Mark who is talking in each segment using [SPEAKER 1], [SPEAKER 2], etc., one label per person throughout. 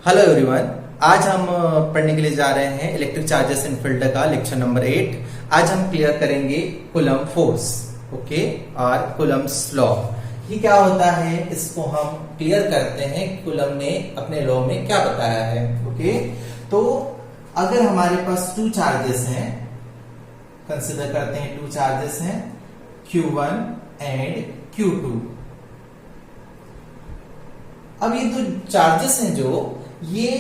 [SPEAKER 1] Hello everyone. आज हम पढ़ने के लिए जा रहे हैं इलेक्ट्रिक चार्जेस इन फील्ड का लेक्चर नंबर 8। आज हम क्लियर करेंगे कूलम्ब फोर्स, ओके, और कूलम्ब्स लॉ। ये क्या होता है, इसको हम क्लियर करते हैं। कूलम्ब ने अपने लॉ में क्या बताया है, ओके। तो अगर हमारे पास टू चार्जेस हैं, कंसिडर करते हैं टू चार्जेस हैं Q1 एंड Q2। अब ये दो चार्जेस हैं जो ये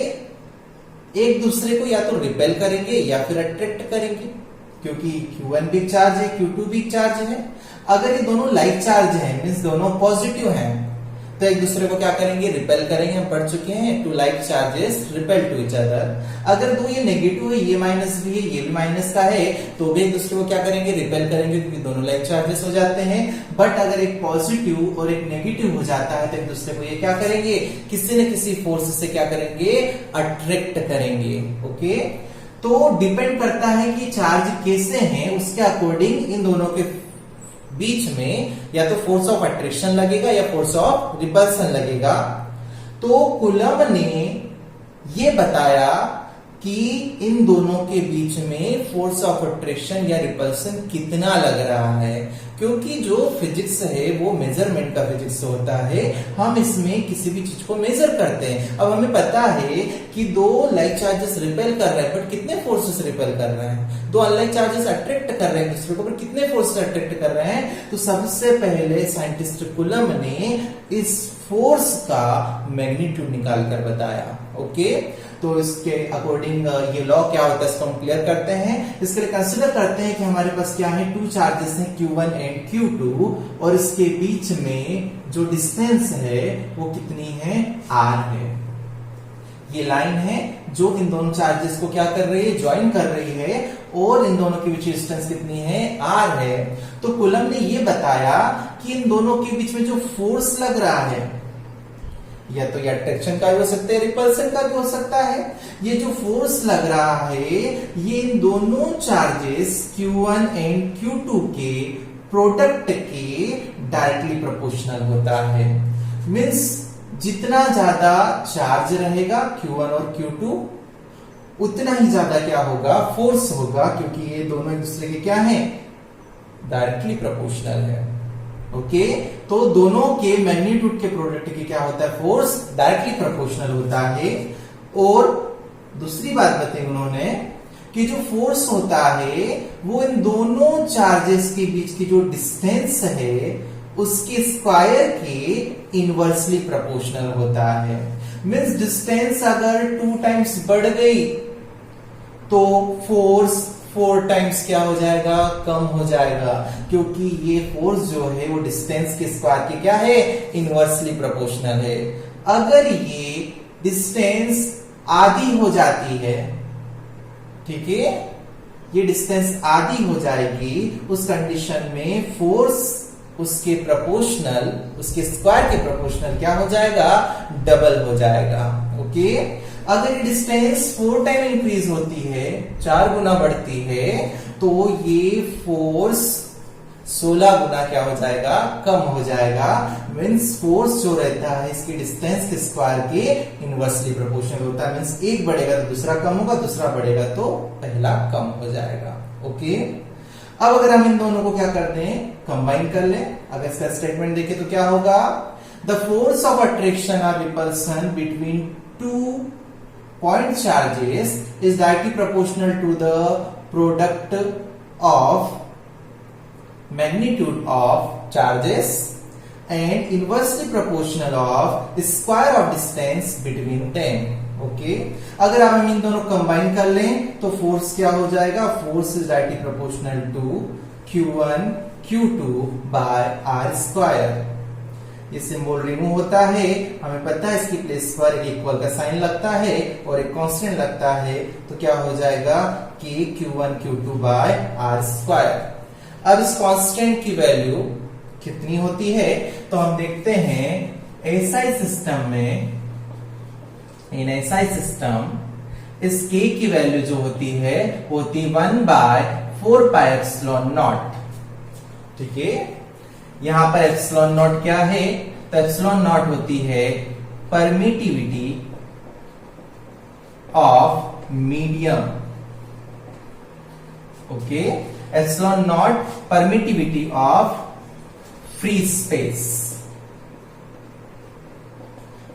[SPEAKER 1] एक दूसरे को या तो रिपेल करेंगे या फिर अट्रैक्ट करेंगे, क्योंकि Q1 भी चार्ज है, Q2 भी चार्ज है। अगर ये दोनों लाइक चार्ज हैं, मींस दोनों पॉजिटिव हैं, तो एक दूसरे को क्या करेंगे, रिपेल करेंगे। हम पढ़ चुके हैं two like charges repel to each other. अगर दो ये नेगेटिव है, ये माइनस भी है, ये भी माइनस का है, तो भी एक दूसरे को क्या करेंगे, रिपेल करेंगे, क्योंकि दोनों लाइक चार्जेस हो जाते हैं। बट अगर एक पॉजिटिव और एक नेगेटिव हो जाता है, तो एक दूसरे को ये क्या करेंगे, किसी न किसी फोर्स से क्या करेंगे, अट्रैक्ट करेंगे, ओके। तो डिपेंड करता है कि चार्ज कैसे हैं, उसके अकॉर्डिंग इन दोनों के बीच में या तो फोर्स ऑफ अट्रैक्शन लगेगा या फोर्स ऑफ रिपल्सन लगेगा। तो कूलम्ब ने ये बताया कि इन दोनों के बीच में फोर्स ऑफ अट्रैक्शन या रिपल्सन कितना लग रहा है, क्योंकि जो फिजिक्स है वो मेजरमेंट का फिजिक्स होता है। हम इसमें किसी भी चीज को मेजर करते हैं। अब हमें पता है कि दो लाइक चार्जेस रिपेल कर रहे हैं, बट कितने फोर्सेस रिपेल कर रहे हैं। दो अनलाइक चार्जेस अट्रैक्ट कर रहे हैं दूसरे को, बट कितने फोर्स अट्रैक्ट कर रहे हैं। तो सबसे पहले साइंटिस्ट कूलम्ब ने इस फोर्स का मैग्नीट्यूड निकाल कर बताया, ओके। तो इसके अकॉर्डिंग ये लॉ क्या होता है, इसको हम क्लियर करते हैं। इसके लिए कंसिडर करते हैं कि हमारे पास क्या है, टू चार्जेस हैं Q1 एंड Q2, और इसके बीच में जो डिस्टेंस है वो कितनी है, R है। ये लाइन है जो इन दोनों चार्जेस को क्या कर रही है, ज्वाइन कर रही है, और इन दोनों के बीच डिस्टेंस कितनी है, R है। तो कूलम्ब ने ये बताया कि इन दोनों के बीच में जो फोर्स लग रहा है, या तो ये अट्रैक्शन का भी हो सकता है, रिपल्सन का भी हो सकता है। ये जो फोर्स लग रहा है ये इन दोनों चार्जेस Q1 एंड Q2 के प्रोडक्ट के डायरेक्टली प्रोपोर्शनल होता है। मींस जितना ज्यादा चार्ज रहेगा Q1 और Q2, उतना ही ज्यादा क्या होगा, फोर्स होगा, क्योंकि ये दोनों एक दूसरे के क्या है, डायरेक्टली प्रोपोर्शनल है, ओके। तो दोनों के मैग्नीट्यूड के प्रोडक्ट की क्या होता है, फोर्स डायरेक्टली प्रोपोर्शनल होता है। और दूसरी बात बताई उन्होंने कि जो फोर्स होता है वो इन दोनों चार्जेस के बीच की जो डिस्टेंस है उसके स्क्वायर के इनवर्सली प्रोपोर्शनल होता है। मींस डिस्टेंस अगर 2 टाइम्स बढ़ गई तो फोर्स 4 टाइम्स क्या हो जाएगा, कम हो जाएगा, क्योंकि ये फोर्स जो है वो डिस्टेंस के स्क्वायर के क्या है, इनवर्सली प्रोपोर्शनल है। अगर ये डिस्टेंस आधी हो जाती है, ठीक है, ये डिस्टेंस आधी हो जाएगी, उस कंडीशन में फोर्स उसके प्रोपोर्शनल, उसके स्क्वायर के प्रोपोर्शनल क्या हो जाएगा, डबल हो जाएगा, ओके। अगर ये डिस्टेंस 4 टाइम इंक्रीज होती है, 4 गुना बढ़ती है, तो ये फोर्स 16 गुना क्या हो जाएगा, कम हो जाएगा। मींस फोर्स जो रहता है इसके डिस्टेंस के स्क्वायर के इनवर्सली प्रोपोर्शनल होता है। मींस एक बढ़ेगा तो दूसरा कम होगा, दूसरा बढ़ेगा तो पहला कम हो जाएगा, ओके। अब अगर हम इन दोनों को क्या कर दें, कंबाइन कर लें, अगर इसका स्टेटमेंट देखें तो क्या होगा, द फोर्स ऑफ अट्रैक्शन और repulsion between two point charges is directly proportional to the product of magnitude of charges and inversely proportional of square of distance between them, okay. अगर हम इन दोनों कंबाइन कर लें तो फोर्स क्या हो जाएगा, force is directly proportional to Q1 Q2 by R square. ये सिंबल रिमूव होता है, हमें पता है इसकी प्लेस पर एक इक्वल का साइन लगता है और एक कांस्टेंट लगता है, तो क्या हो जाएगा कि Q1 Q2 by R square. अब इस कांस्टेंट की वैल्यू कितनी होती है, तो हम देखते हैं एसआई सिस्टम में, इन एसआई सिस्टम इस K की वैल्यू जो होती है वो होती 1/4 पाई एप्सिलॉन नॉट, ठीक है। यहां पर एप्सिलॉन नॉट क्या है, तो एप्सिलॉन नॉट होती है permittivity of medium, okay, epsilon not permittivity of free space.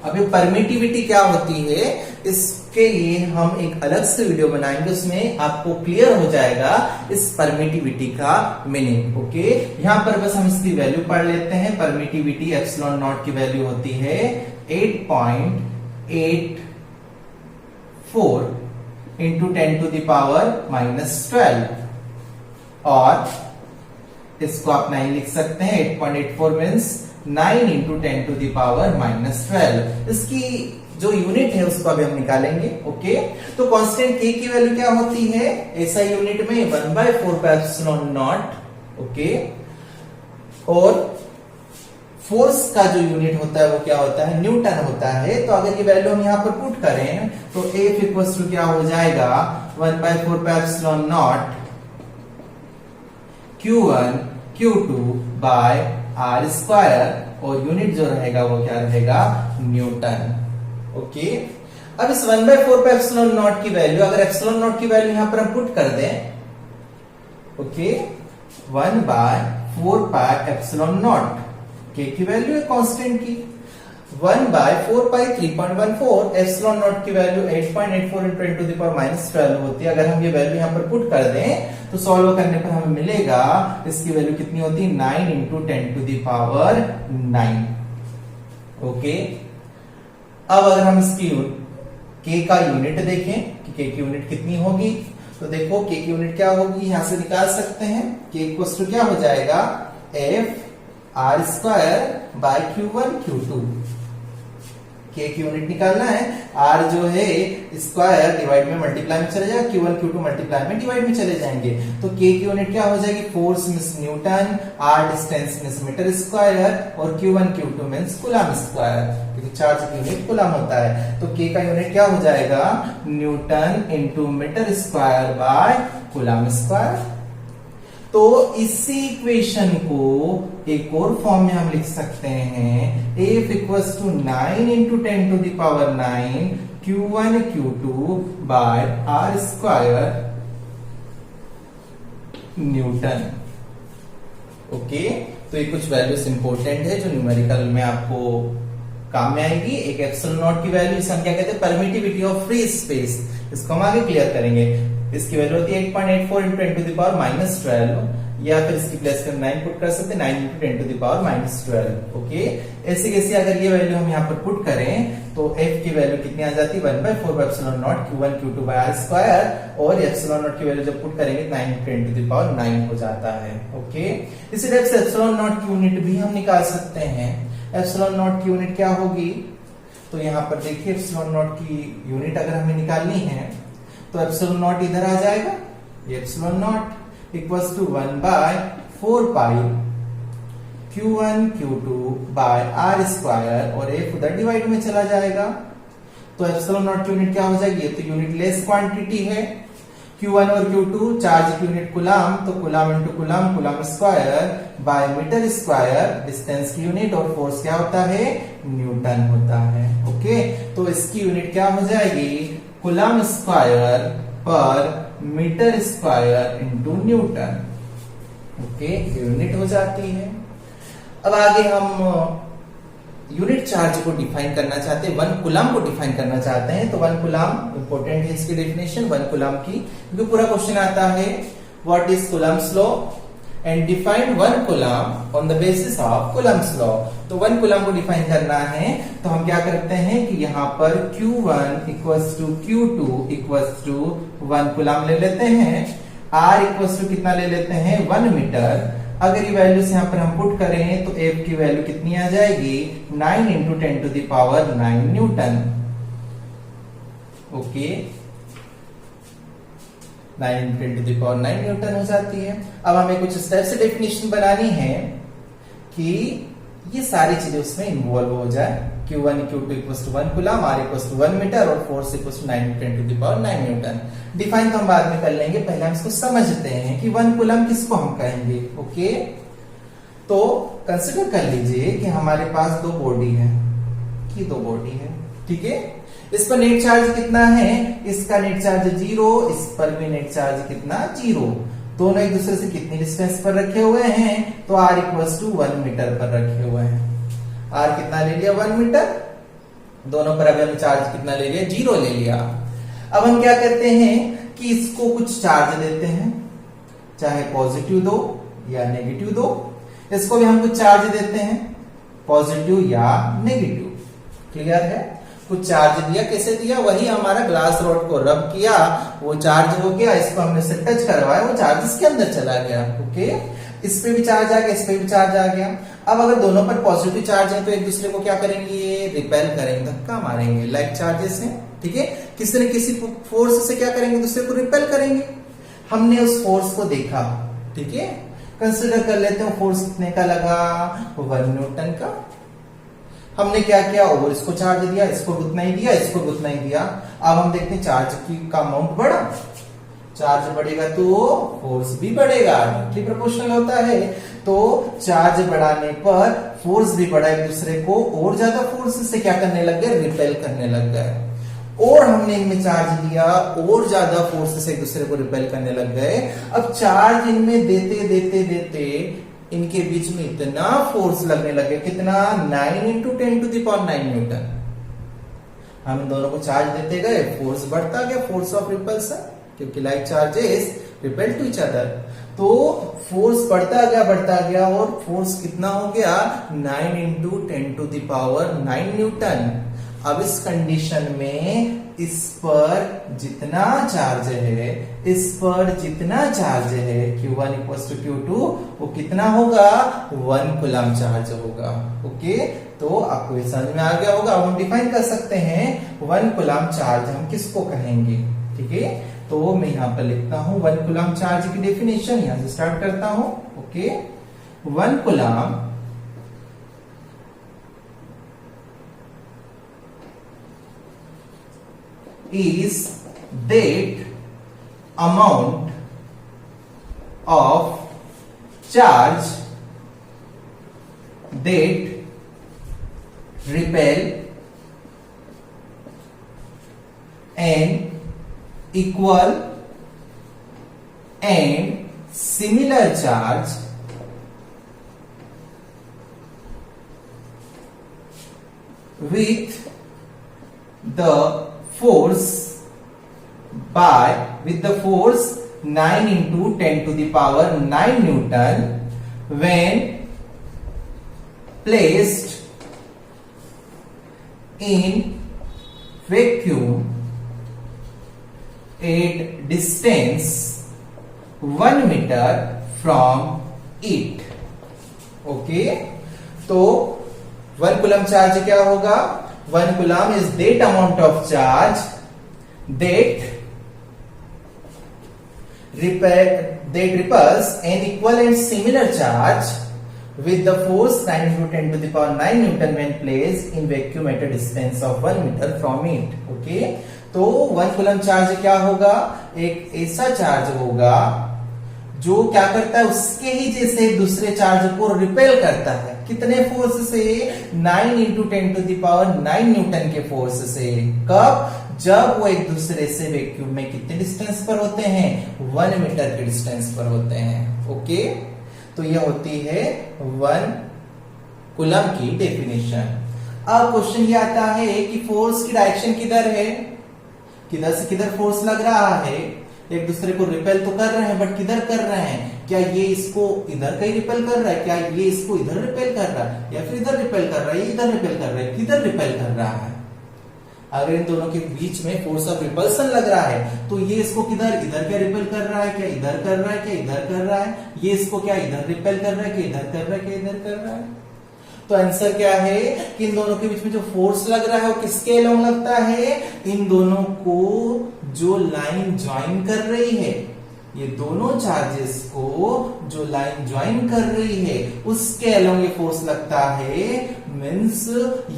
[SPEAKER 1] अब ये परमिटिविटी क्या होती है, इसके लिए हम एक अलग से वीडियो बनाएंगे, उसमें आपको क्लियर हो जाएगा इस परमिटिविटी का मीनिंग, ओके। यहां पर बस हम इसकी वैल्यू पढ़ लेते हैं। परमिटिविटी एप्सिलॉन नॉट की वैल्यू होती है 8.84 इंटू 10 टू द पावर -12, और इसको आप 9 लिख सकते हैं। 8.84 means 9 into 10 to the power -12। इसकी जो यूनिट है उसको अभी हम निकालेंगे, ओके। तो कांस्टेंट k की वैल्यू क्या होती है ऐसा यूनिट में 1/4 ओके। और फोर्स का जो यूनिट होता है वो क्या होता है, न्यूटन होता है। तो अगर ये वैल्यू हम यहां पर पुट करें तो F इक्वल टू क्या हो जाएगा 1/4 Q1 Q2 by R square, और यूनिट जो रहेगा वो क्या रहेगा, न्यूटन, ओके। अब इस 1/4 की वैल्यू, अगर एप्सिलॉन नॉट की वैल्यू यहां पर हम पुट कर दें, ओके, 1/4 k की वैल्यू है कांस्टेंट की, 1/4 3.14, एप्सिलॉन नॉट की value 8.84 into 10 to the power -12 होती है। अगर हम ये वैल्यू यहां पर पुट कर दें तो सॉल्व करने पर हमें मिलेगा इसकी वैल्यू कितनी होती है 9 into 10 to the power 9, okay. अब अगर हम इसकी k का यूनिट देखें कि k की यूनिट कितनी होगी, तो देखो k की यूनिट क्या होगी, यहां से निकाल सकते हैं। k इक्वल टू क्या हो जाएगा f r square by Q1 Q2। k की यूनिट निकालना है, r जो है स्क्वायर डिवाइड में मल्टीप्लाई में चले जाएगा, Q1 Q2 मल्टीप्लाई में डिवाइड में चले जाएंगे। तो k की यूनिट क्या हो जाएगी, force means newton, r distance means metre square, और Q1 Q2 means coulomb square, क्योंकि चार्ज की यूनिट कूलम होता है। तो k का यूनिट क्या हो जाएगा, newton into metre square by coulomb square. तो इसी इक्वेशन को एक और फॉर्म में हम लिख सकते हैं, F equals to 9 into 10 to the power 9 Q1 Q2 by R square newton, okay. तो ये कुछ वैल्यूज इंपॉर्टेंट है जो न्यूमेरिकल में आपको काम में आएगी। एक एप्सिलॉन नॉट की वैल्यू, इसे हम क्या कहते हैं, परमिटिविटी ऑफ फ्री स्पेस, इसको हम आगे क्लियर करेंगे। इसकी वैल्यू होती है 8.84 इंटू 10 टू द पावर -12, या फिर इसकी प्लेस में 9 पुट कर सकते हैं, 9 into 10 to the power -12, okay. ऐसे कैसे अगर ये वैल्यू हम यहाँ पर पुट करें तो f की वैल्यू कितनी आ जाती है 1/4 epsilon naught Q1 Q2 by R square, और एप्सिलॉन नॉट की वैल्यू जब पुट करेंगे 9 इंटू 10 टू द पावर 9 हो जाता है, ओके। इसी टाइप से एप्सिलॉन नॉट की यूनिट भी हम निकाल सकते हैं। एप्सिलॉन नॉट की यूनिट क्या होगी, तो यहाँ पर देखिए एप्सिलॉन नॉट की यूनिट अगर हमें निकालनी है तो एप्सिलॉन नॉट इधर आ जाएगा, ये epsilon naught equals to 1/4 Q1 Q2 by R square, और F उधर डिवाइड में चला जाएगा। तो एप्सिलॉन नॉट की यूनिट क्या हो जाएगी, ये तो यूनिट लेस क्वांटिटी है। Q1 और Q2 चार्ज की यूनिट कूलम, तो coulomb into coulomb, coulomb square by metre square, distance की यूनिट, और फोर्स क्या होता है, न्यूटन होता है, ओके। तो इसकी यूनिट क्या हो जाएगी, कूलम स्क्वायर पर metre square into newton, okay, unit हो जाती है। अब आगे हम यूनिट चार्ज को डिफाइन करना चाहते हैं, 1 कूलम को डिफाइन करना चाहते हैं। तो 1 कूलम इंपॉर्टेंट है इसकी डेफिनेशन 1 कूलम की, क्योंकि पूरा क्वेश्चन आता है what is Coulomb's law and define 1 coulomb on the basis of Coulomb's law. तो 1 कूलम को डिफाइन करना है तो हम क्या करते हैं कि यहाँ पर Q1 equals to Q2 equals to 1 coulomb ले लेते हैं, R इक्वल्स टू कितना ले लेते हैं 1 मीटर। अगर ये वैल्यूज यहाँ पर हम पुट करें तो F की वैल्यू कितनी आ जाएगी 9 into 10 to the power 9 newton, okay, 9 into 10 to the power 9 newton हो जाती है। अब हमें कुछ स्टेप से डेफिनेशन बनानी है कि ये सारी चीजें उसमें इन्वॉल्व हो जाए। Q1 Q2 equals to 1 coulomb, R equals to 1 metre, और force equals to 9 into 10 to the power 9 newton. Define तो हम बाद में कर लेंगे, पहले हम इसको समझते हैं कि 1 कूलम किसको हम कहेंगे, ओके। तो कंसिडर कर लीजिए कि हमारे पास 2 बॉडी है, ठीक है। इस पर नेट चार्ज कितना है, इसका नेट चार्ज 0, इस पर भी नेट चार्ज कितना 0। दोनों एक दूसरे से कितनी डिस्टेंस पर रखे हुए हैं, तो r इक्वल्स टू 1 मीटर पर रखे हुए हैं। r कितना ले लिया 1 मीटर, दोनों पर अभी हमने चार्ज कितना ले लिया 0 ले लिया। अब हम क्या करते हैं कि इसको कुछ चार्ज देते हैं, चाहे पॉजिटिव दो या नेगेटिव दो, इसको भी हम कुछ चार्ज देते हैं, पॉजिटिव या नेगेटिव। क्लियर है, कुछ चार्ज दिया, कैसे दिया, वही हमारा ग्लास रॉड को रब किया, वो चार्ज हो गया, इसको हमने से टच करवाया, वो चार्ज इसके अंदर चला गया। ओके, इस पे भी चार्ज आ गया, इस पे भी चार्ज आ गया। अब अगर दोनों पर पॉजिटिव चार्ज है तो एक दूसरे को क्या करेंगे, रिपेल करेंगे, धक्का मारेंगे, लाइक चार्जेस हैं। ठीक है, किसी न किसी फोर्स से क्या करेंगे, दूसरे को रिपेल करेंगे। हमने उस फोर्स को देखा, ठीक है, कंसिडर कर लेते हैं फोर्स कितने का लगा, 1 न्यूटन का। हमने क्या किया, और इसको चार्ज दिया, इसको उतना ही दिया, इसको उतना ही दिया। अब हम देखते हैं चार्ज का अमाउंट बढ़ा, चार्ज बढ़ेगा तो फोर्स भी बढ़ेगा, डायरेक्टली प्रोपोर्शनल होता है। तो चार्ज बढ़ाने पर फोर्स भी बढ़ा, एक दूसरे को और ज्यादा फोर्स से क्या करने लग गए, रिपेल करने लग गए। और हमने इनमें चार्ज दिया, और ज्यादा फोर्स से एक दूसरे को रिपेल करने लग गए। अब चार्ज इनमें देते देते देते इनके बीच में इतना फोर्स लगने लगे, कितना, 9 into 10 to the power 9 newton. हम दोनों को चार्ज देते गए, फोर्स बढ़ता गया, फोर्स ऑफ रिपल्सन, क्योंकि like charges repel to each other. तो फोर्स बढ़ता गया और फोर्स कितना हो गया, 9 into 10 to the power 9 newton. अब इस कंडीशन में इस पर जितना चार्ज है, इस पर जितना चार्ज है, Q1 इक्वल्स टू Q2, वो कितना होगा, 1 कूलम चार्ज होगा। ओके, तो आपको ये समझ में आ गया होगा। अब हम डिफाइन कर सकते हैं 1 कूलम चार्ज हम किसको कहेंगे। ठीक है, तो मैं यहां पर लिखता हूं 1 कूलम चार्ज की डेफिनेशन, यहां से स्टार्ट करता हूं। Okay, 1 coulomb is that amount of charge that repel an equal and similar charge with the force 9 into 10 to the power 9 Newton when placed in vacuum at distance 1 meter from it. Okay, तो 1 coulomb charge क्या होगा, 1 coulomb is that amount of charge that repels an equal and similar charge with the force 9 into 10 to the power 9 Newton when placed in vacuum at a distance of 1 meter from it. Okay, तो 1 coulomb charge क्या होगा, एक ऐसा charge होगा जो क्या करता है, उसके ही जैसे दूसरे चार्ज को रिपेल करता है। कितने फोर्स से, 9 into 10 to the power 9 newton के फोर्स से। कब, जब वो एक दूसरे से वैक्यूम में कितने डिस्टेंस पर होते हैं, 1 मीटर के डिस्टेंस पर होते हैं। ओके, तो ये होती है 1 कूलम की डेफिनेशन। अब क्वेश्चन ये आता है कि फोर्स की डायरेक्शन किधर है, किधर से किधर फोर्स लग रहा है। एक दूसरे को रिपेल तो कर रहे हैं, बट किधर कर रहे हैं, क्या ये इसको इधर कहीं रिपेल कर रहा है, क्या ये इसको इधर रिपेल कर रहा है, या फिर इधर रिपेल कर रहा है, इधर रिपेल कर रहा है, किधर रिपेल कर रहा है। अगर इन दोनों के बीच में फोर्स ऑफ रिपल्सन लग रहा है तो ये इसको किधर, इधर क्या रिपेल कर रहा है, क्या इधर कर रहा है, क्या इधर कर रहा है, ये इसको क्या इधर रिपेल कर रहा है, क्या इधर कर रहा है, क्या इधर कर रहा है। तो आंसर क्या है कि इन दोनों के बीच में जो फोर्स लग रहा है वो किसके अलोंग लगता है, इन दोनों को जो लाइन ज्वाइन कर रही है, ये दोनों चार्जेस को जो लाइन ज्वाइन कर रही है उसके अलोंग ये फोर्स लगता है। मीन्स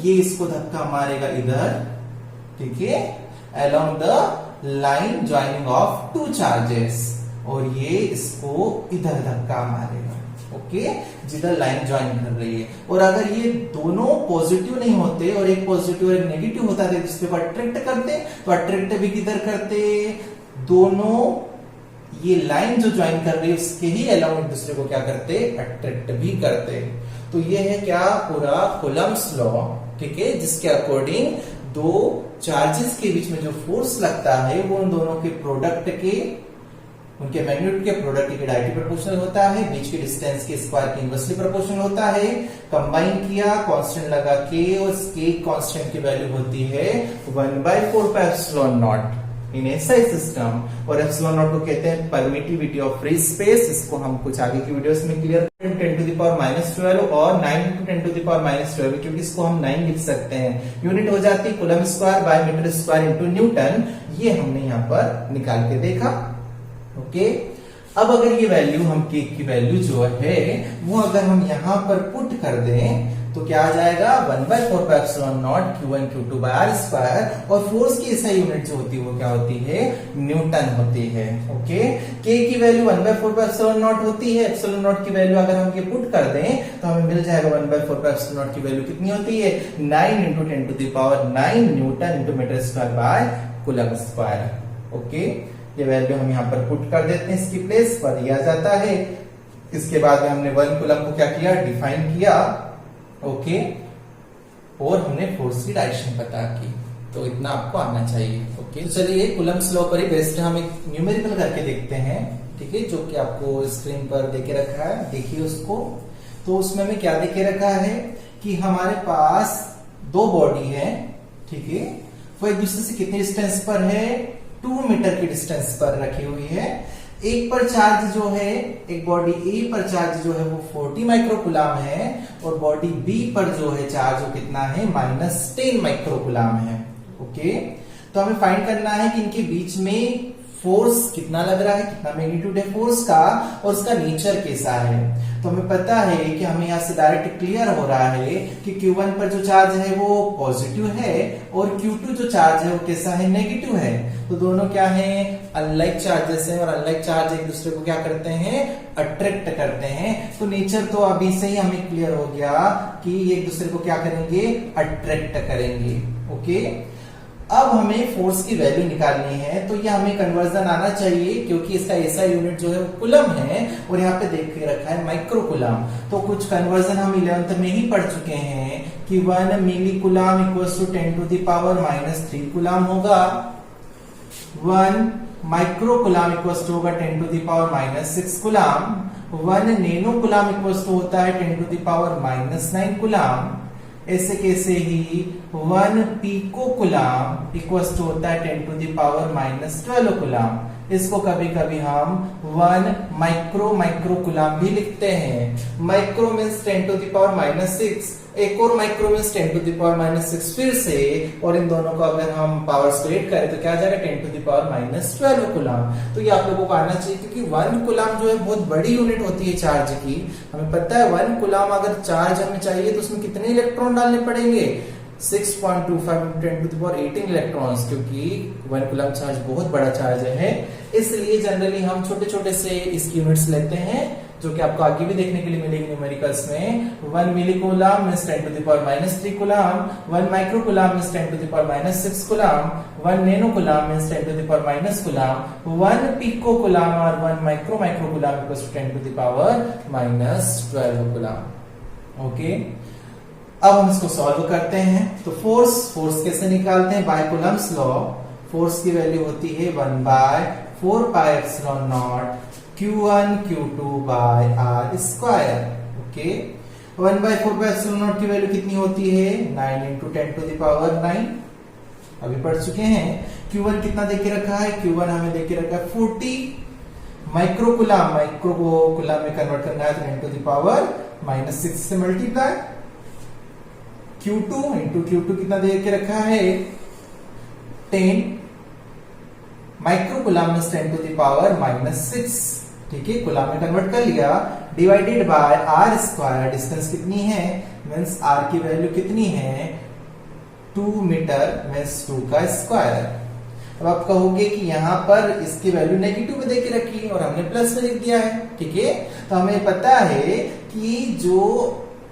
[SPEAKER 1] ये इसको धक्का मारेगा इधर, ठीक है, along the line joining of 2 charges, और ये इसको इधर धक्का मारेगा। ओके, जिधर लाइन ज्वाइन कर रही है। और अगर ये दोनों पॉजिटिव नहीं होते और एक पॉजिटिव और एक नेगेटिव होता है जिसके ऊपर अट्रैक्ट करते, तो अट्रैक्ट भी किधर करते, दोनों ये लाइन जो ज्वाइन कर रही है उसके ही अलाउ एक दूसरे को क्या करते, अट्रैक्ट भी करते। तो ये है क्या, पूरा कूलम्ब्स लॉ, ठीक है, जिसके अकॉर्डिंग दो चार्जेस के बीच में जो फोर्स लगता है वो उन दोनों के प्रोडक्ट के, उनके मैग्नीट्यूड के प्रोडक्ट के डायरेक्टली प्रोपोर्शनल होता है, बीच के डिस्टेंस के स्क्वायर के इनवर्सली प्रोपोर्शनल होता है। कंबाइन किया, कांस्टेंट लगा के, और के कांस्टेंट की वैल्यू होती है 1/4πε0 इन एसआई सिस्टम। और एप्सिलॉन नॉट को कहते हैं परमिटिविटी ऑफ फ्री स्पेस। इसको हम कुछ आगे की वीडियोस में क्लियर 10⁻⁻12 और 9 × 10⁻⁻12, क्योंकि इसको हम 9 लिख सकते हैं। यूनिट हो जाती है coulomb square by metre square into newton. ये हमने यहाँ पर निकाल के देखा। ओके, अब अगर ये वैल्यू हम के की वैल्यू जो है वो अगर हम यहाँ पर पुट कर दें तो क्या आ जाएगा, 1/4πε0 Q1 Q2 r²। और फोर्स की एसआई यूनिट जो होती है वो क्या होती है, न्यूटन होती है। ओके, के की वैल्यू 1/4πε0 होती है। ε0 की वैल्यू अगर हम ये पुट कर दें तो हमें मिल जाएगा 1/4πε0 की वैल्यू कितनी होती है, 9 × 10⁹ newton × metre square by coulomb square. Okay, ये वैल्यू हम यहाँ पर पुट कर देते हैं, इसकी प्लेस पर दिया जाता है। इसके बाद में हमने 1 कूलम को क्या किया, डिफाइन किया। ओके, और हमने फोर्स की डायरेक्शन पता की। तो इतना आपको आना चाहिए। ओके, तो चलिए कूलम्ब्स लॉ पर ही बेस्ड हम एक न्यूमेरिकल करके देखते हैं, ठीक है, जो कि आपको स्क्रीन पर देके रखा है, देखिए उसको। तो उसमें हमें क्या देके रखा है कि हमारे पास दो बॉडी है, ठीक है, वो एक दूसरे से कितने डिस्टेंस पर है, 2 मीटर की डिस्टेंस पर रखी हुई है। एक पर चार्ज जो है, एक बॉडी ए पर चार्ज जो है वो 40 माइक्रोकूलम है, और बॉडी बी पर जो है चार्ज वो कितना है, -10 माइक्रोकूलम है। ओके, तो हमें फाइंड करना है कि इनके बीच में फोर्स कितना लग रहा है, कितना मैग्नीट्यूड है फोर्स का, और उसका नेचर कैसा है। तो हमें पता है कि हमें यहाँ से डायरेक्ट क्लियर हो रहा है कि Q1 पर जो चार्ज है वो पॉजिटिव है, और Q2 जो चार्ज है वो कैसा है, नेगेटिव है। तो दोनों क्या है, अनलाइक चार्जेस हैं, और अनलाइक चार्ज एक दूसरे को क्या करते हैं, अट्रैक्ट करते हैं। तो नेचर तो अभी से ही हमें क्लियर हो गया कि एक दूसरे को क्या करेंगे, अट्रैक्ट करेंगे। ओके, अब हमें फोर्स की वैल्यू निकालनी है, तो ये हमें कन्वर्जन आना चाहिए, क्योंकि इसका ऐसा यूनिट जो है वो कूलम है, और यहाँ पे देख के रखा है माइक्रोकूलम। तो कुछ कन्वर्जन हम 11th में ही पढ़ चुके हैं कि 1 मिलीकूलम इक्वल्स टू 10⁻³ कूलम होगा, 1 माइक्रोकूलम इक्वल्स टू होगा 10⁻⁻6 कूलम, 1 नैनोकूलम इक्वल्स टू होता है 10⁻⁹ कूलम। ऐसे कैसे ही 1 पिकोकूलम इक्वल्स टू होता है 10⁻⁻12 कूलम। इसको कभी कभी हम 1 माइक्रोकूलम भी लिखते हैं। माइक्रो मीन्स 10⁻⁻6, एक और माइक्रो मीन्स 10⁻⁻6 फिर से, और इन दोनों को अगर हम पावर स्प्लिट करें तो क्या आ जाएगा, 10⁻⁻12 कूलम। तो ये आप लोगों को आना चाहिए, क्योंकि 1 कूलम जो है बहुत बड़ी यूनिट होती है चार्ज की। हमें पता है 1 कूलम अगर चार्ज हमें चाहिए तो उसमें कितने इलेक्ट्रॉन डालने पड़ेंगे, 6.25 × 10⁻18 इलेक्ट्रॉन्स, क्योंकि 1 कूलम चार्ज बहुत बड़ा चार्ज है। इसलिए जनरली हम छोटे छोटे से इसकी यूनिट्स लेते हैं, जो कि आपको आगे भी देखने के लिए मिलेगी न्यूमेरिकल्स में। 1 millicoulomb means 10⁻³ coulomb, 1 microcoulomb means 10⁻�6 coulomb, 1 nanocoulomb means 10⁻⁻⁰ coulomb, 1 picocoulomb और 1 microcoulomb equals to 10⁻⁻12 coulomb. Okay, अब हम इसको सॉल्व करते हैं। तो फोर्स कैसे निकालते हैं, बाय कूलम्स लॉ। फोर्स की वैल्यू होती है 1/4πε0 Q1 Q2 bye r²। Okay, 1/4πε0 की वैल्यू कितनी होती है, 9 × 10⁹ अभी पढ़ चुके हैं। Q1 कितना देके रखा है, Q1 हमें देके रखा है 40 माइक्रोकूलम। माइक्रोकूलम में कन्वर्ट करना है तो 10⁻⁻6 से मल्टीप्लाई। Q2 × Q2 कितना दे के रखा है, 10 माइक्रोकूलम में 10⁻⁻6, ठीक है, कूलम में कन्वर्ट कर लिया, डिवाइडेड बाय r²। डिस्टेंस कितनी है, मींस r की वैल्यू कितनी है, 2 मीटर मींस 2 का स्क्वायर। अब आप कहोगे कि यहाँ पर इसकी वैल्यू नेगेटिव में देके रखी है और हमने प्लस में लिख दिया है, ठीक है। तो हमें पता है कि जो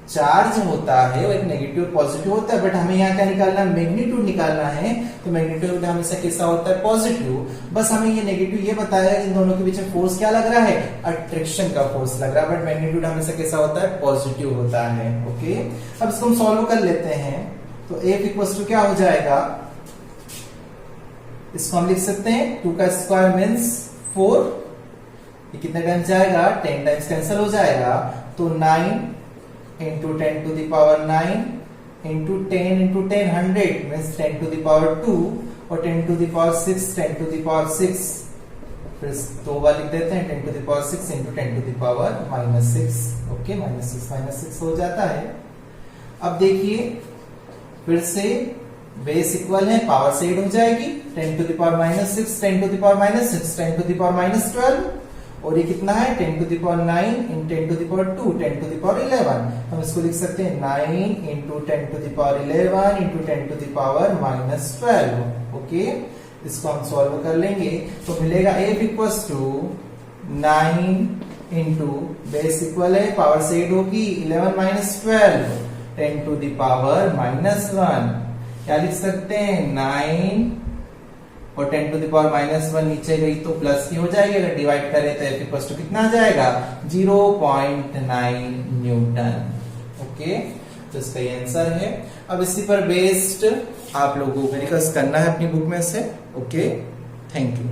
[SPEAKER 1] चार्ज होता है वो एक नेगेटिव पॉजिटिव होता है, बट हमें यहाँ क्या निकालना है, मैग्नीट्यूड निकालना है। तो मैग्नीट्यूड हमेशा कैसा होता है, पॉजिटिव। बस हमें ये नेगेटिव ये बताया इन दोनों के बीच में फोर्स क्या लग रहा है, अट्रैक्शन का फोर्स लग रहा है, बट मैग्नीट्यूड हमेशा कैसा होता है, पॉजिटिव होता है। ओके, अब इसको हम सॉल्व कर लेते हैं। तो F इक्वल टू क्या हो जाएगा, इसको हम लिख सकते हैं 2 का स्क्वायर मीन्स 4, ये कितने टाइम्स जाएगा, 10 टाइम्स कैंसिल हो जाएगा। तो 9 into 10 to the power 9 into 10 into 10 100 means 10 to the power 2 और 10 to the power 6 10 to the power 6, फिर 2 बार लिख देते हैं 10 to the power 6 into 10 to the power -6। Okay, -6 हो जाता है। अब देखिए फिर से बेस इक्वल है, पावर से ऐड हो जाएगी, 10 to the power -6 10 to the power -6 10 to the power -12 और ये कितना है 10 to the power 9 in 10 to the power 2 10 to the power 11। हम इसको लिख सकते हैं 9 into 10 to the power 11 into 10 to the power -12। Okay, इसको हम सॉल्व कर लेंगे तो मिलेगा F equals to 9 into base equal है, पावर से ऐड होगी 11 -12 10 to the power -1। क्या लिख सकते हैं 9 और 10 to the power -1 नीचे गई तो प्लस की हो जाएगी, अगर डिवाइड करें तो F इक्वल टू कितना आ जाएगा 0.9 न्यूटन। ओके, तो इसका ये आंसर है। अब इसी पर बेस्ड आप लोगों को डिस्कस करना है अपनी बुक में से। Okay, thank you.